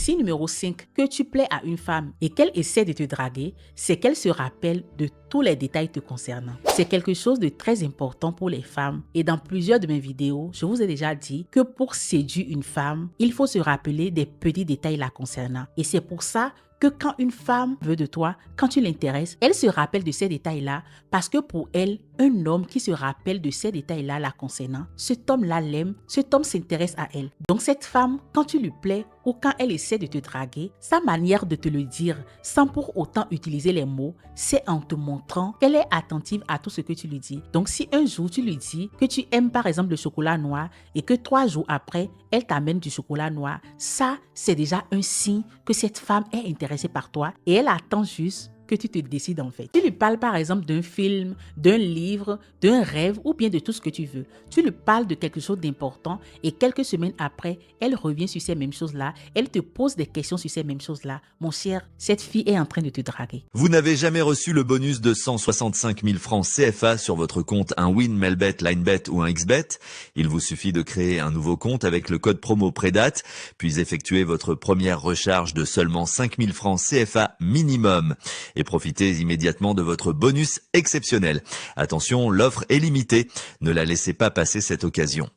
signe numéro 5 que tu plais à une femme et qu'elle essaie de te draguer, c'est qu'elle se rappelle de tous les détails te concernant. C'est quelque chose de très important pour les femmes et dans plusieurs de mes vidéos, je vous ai déjà dit que pour séduire une femme, il faut se rappeler des petits détails la concernant. Et c'est pour ça que quand une femme veut de toi, quand tu l'intéresses, elle se rappelle de ces détails-là parce que pour elle, un homme qui se rappelle de ces détails-là la concernant, cet homme-là l'aime, cet homme s'intéresse à elle. Donc cette femme, quand tu lui plais ou quand elle essaie de te draguer, sa manière de te le dire sans pour autant utiliser les mots, c'est en te montrant qu'elle est attentive à tout ce que tu lui dis. Donc si un jour tu lui dis que tu aimes par exemple le chocolat noir et que 3 jours après, elle t'amène du chocolat noir, ça c'est déjà un signe que cette femme est intéressée par toi et elle attend juste que tu te décides en fait. Tu lui parles par exemple d'un film, d'un livre, d'un rêve ou bien de tout ce que tu veux. Tu lui parles de quelque chose d'important et quelques semaines après, elle revient sur ces mêmes choses-là. Elle te pose des questions sur ces mêmes choses-là. Mon cher, cette fille est en train de te draguer. Vous n'avez jamais reçu le bonus de 165 000 francs CFA sur votre compte un Win, Melbet, Linebet ou un XBet? Il vous suffit de créer un nouveau compte avec le code promo Prédate, puis effectuer votre première recharge de seulement 5 000 francs CFA minimum. Et profitez immédiatement de votre bonus exceptionnel. Attention, l'offre est limitée. Ne la laissez pas passer cette occasion.